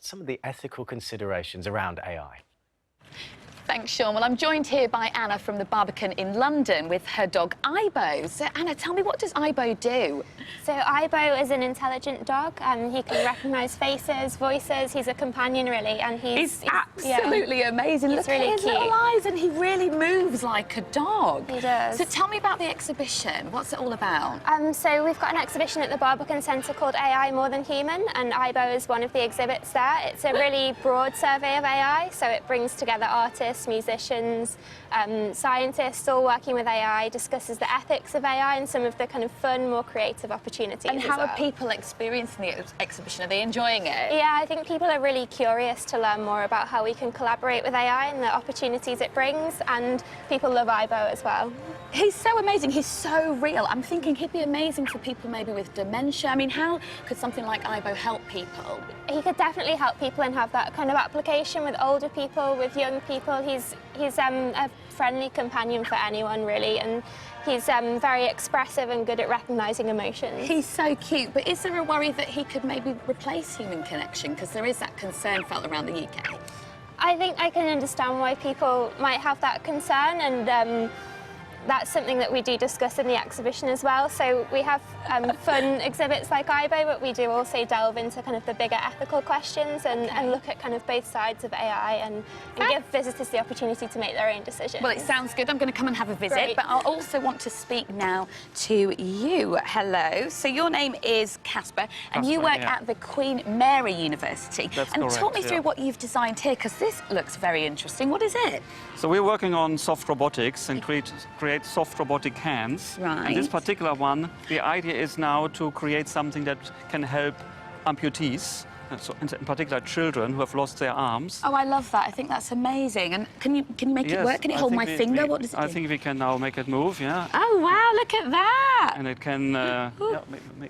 some of the ethical considerations around AI. Thanks, Sean. Well, I'm joined here by Anna from the Barbican in London with her dog, Ibo. So, Anna, tell me, what does Ibo do? So, Ibo is an intelligent dog. He can recognise faces, voices. He's a companion, really, and he's absolutely amazing. He's Look really at his cute. little eyes, and he really moves like a dog. He does. So, tell me about the exhibition. What's it all about? So, we've got an exhibition at the Barbican Centre called AI More Than Human, and Ibo is one of the exhibits there. It's a really broad survey of AI, so it brings together artists, musicians, scientists, all working with AI, discusses the ethics of AI and some of the kind of fun, more creative opportunities. And how are people experiencing the exhibition? Are they enjoying it? Yeah, I think people are really curious to learn more about how we can collaborate with AI and the opportunities it brings, and people love Ibo as well. He's so amazing, he's so real. I'm thinking he'd be amazing for people maybe with dementia. I mean, how could something like Ibo help people? He could definitely help people and have that kind of application with older people, with young people. He's a friendly companion for anyone, really, and he's very expressive and good at recognising emotions. He's so cute, but is there a worry that he could maybe replace human connection? Because there is that concern felt around the UK. I think I can understand why people might have that concern, and that's something that we do discuss in the exhibition as well. So we have fun exhibits like Ibo, but we do also delve into kind of the bigger ethical questions and look at kind of both sides of AI and give visitors the opportunity to make their own decisions. Well, it sounds good. I'm going to come and have a visit, Great. but I'll also want to speak now to you. Hello. So your name is Casper, and you work at the Queen Mary University. That's and correct, talk me through what you've designed here, because this looks very interesting. What is it? So we're working on soft robotics and create soft robotic hands. Right. And this particular one, the idea is now to create something that can help amputees, so in particular children who have lost their arms. Oh, I love that. I think that's amazing. And can you make it work? Can it hold my finger? What does it do? I think we can now make it move, yeah. Oh, wow, look at that. And it can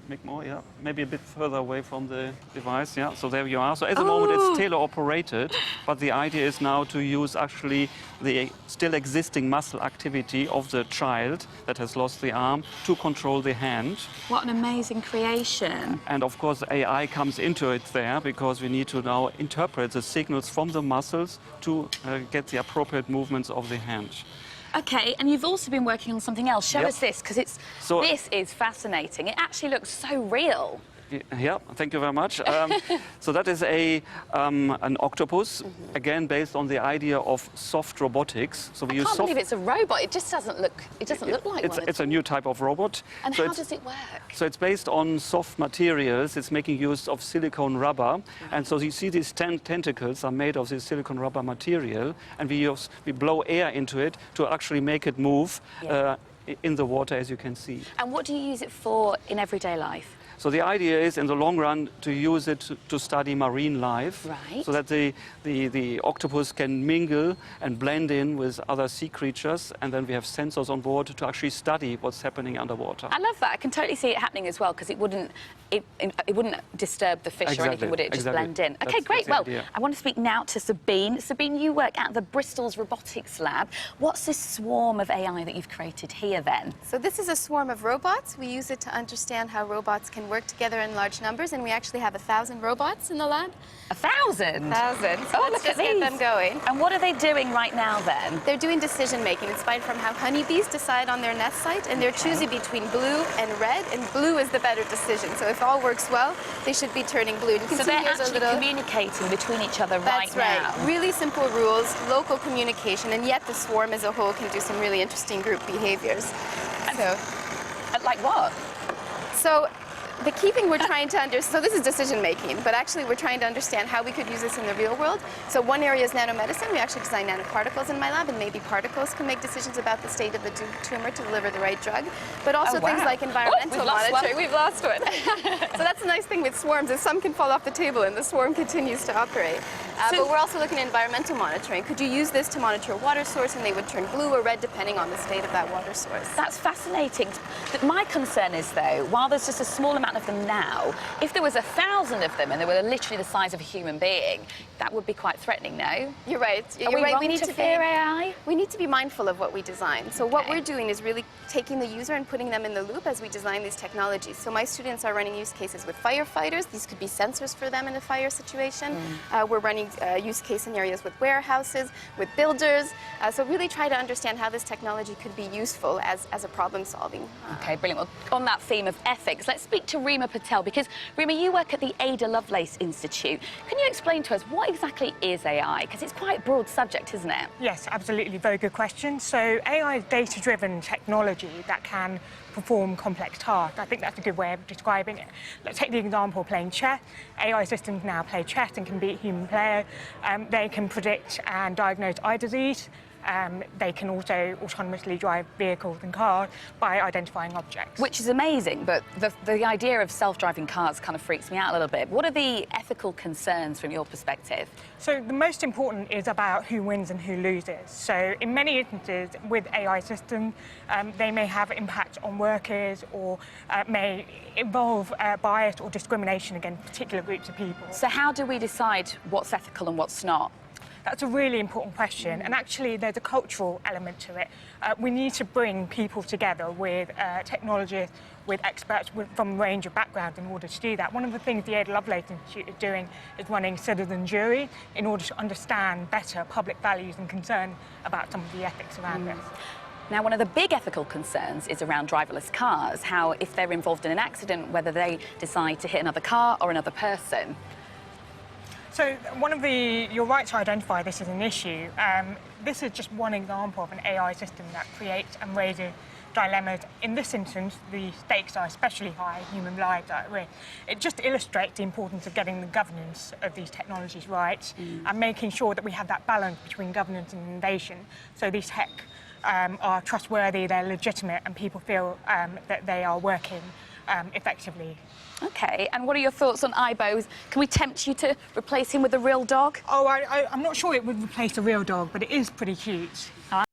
make more, yeah. Maybe a bit further away from the device, yeah. So there you are. So at the moment it's tailor-operated, but the idea is now to use actually the still existing muscle activity of the child that has lost the arm to control the hand. What an amazing creation. And of course AI comes into it there, because we need to now interpret the signals from the muscles to get the appropriate movements of the hand. Okay, and you've also been working on something else. Show us this, because this is fascinating. It actually looks so real. Yeah, thank you very much. So that is an octopus, again based on the idea of soft robotics. So we use I can't believe it's a robot. It just doesn't look. It doesn't look like one. It's a new type of robot. And so how does it work? So it's based on soft materials. It's making use of silicone rubber, and so you see these tentacles are made of this silicone rubber material, and we blow air into it to actually make it move in the water, as you can see. And what do you use it for in everyday life? So the idea is, in the long run, to use it to study marine life, right, so that the octopus can mingle and blend in with other sea creatures, and then we have sensors on board to actually study what's happening underwater. I love that. I can totally see it happening as well, because it wouldn't disturb the fish or anything, would it? Just blend in. Okay, great. Well, I want to speak now to Sabine. Sabine, you work at the Bristol Robotics Lab. What's this swarm of AI that you've created here, then? So this is a swarm of robots. We use it to understand how robots can work together in large numbers, and we actually have 1,000 robots in the lab. 1,000? 1,000. So oh, let's look at just get them going. And what are they doing right now, then? They're doing decision making, inspired from how honeybees decide on their nest site, and they're choosing between blue and red, and blue is the better decision. So if all works well, they should be turning blue. And you can so see they're here's actually a little... communicating between each other right now. That's right. Really simple rules, local communication, and yet the swarm as a whole can do some really interesting group behaviors. Like what? So the key thing we're trying to understand, so this is decision making, but actually we're trying to understand how we could use this in the real world. So one area is nanomedicine. We actually design nanoparticles in my lab, and maybe particles can make decisions about the state of the tumor to deliver the right drug. But also things like environmental monitoring. We've lost one. So that's the nice thing with swarms, is some can fall off the table and the swarm continues to operate. But we're also looking at environmental monitoring. Could you use this to monitor a water source, and they would turn blue or red depending on the state of that water source? That's fascinating. My concern is, though, while there's just a small amount amount of them now. If there was 1,000 of them and they were literally the size of a human being, that would be quite threatening, no? You're right. Are we wrong to fear AI? We need to be mindful of what we design. So what we're doing is really taking the user and putting them in the loop as we design these technologies. So my students are running use cases with firefighters. These could be sensors for them in a fire situation. We're running use case scenarios with warehouses, with builders. So really try to understand how this technology could be useful as a problem solving. Okay, brilliant. Well, on that theme of ethics, let's speak to Rima Patel, because Rima, you work at the Ada Lovelace Institute. Can you explain to us what exactly is AI? Because it's quite a broad subject, isn't it? Yes, absolutely. Very good question. So AI is data-driven technology that can perform complex tasks. I think that's a good way of describing it. Let's take the example of playing chess. AI systems now play chess and can beat human players. They can predict and diagnose eye disease. They can also autonomously drive vehicles and cars by identifying objects. Which is amazing, but the idea of self-driving cars kind of freaks me out a little bit. What are the ethical concerns from your perspective? So the most important is about who wins and who loses. So in many instances with AI systems, they may have impact on workers or may involve bias or discrimination against particular groups of people. So how do we decide what's ethical and what's not? That's a really important question, and actually there's a cultural element to it. We need to bring people together with technologists, with experts from a range of backgrounds in order to do that. One of the things the Ada Lovelace Institute is doing is running citizen jury in order to understand better public values and concern about some of the ethics around this. Now, one of the big ethical concerns is around driverless cars, how if they're involved in an accident, whether they decide to hit another car or another person. So you're right to identify this as an issue. This is just one example of an AI system that creates and raises dilemmas. In this instance, the stakes are especially high, human lives are at risk. It just illustrates the importance of getting the governance of these technologies right and making sure that we have that balance between governance and innovation. So these tech are trustworthy, they're legitimate, and people feel that they are working effectively. Okay, and what are your thoughts on Ibo? Can we tempt you to replace him with a real dog? Oh, I'm not sure it would replace a real dog, but it is pretty cute.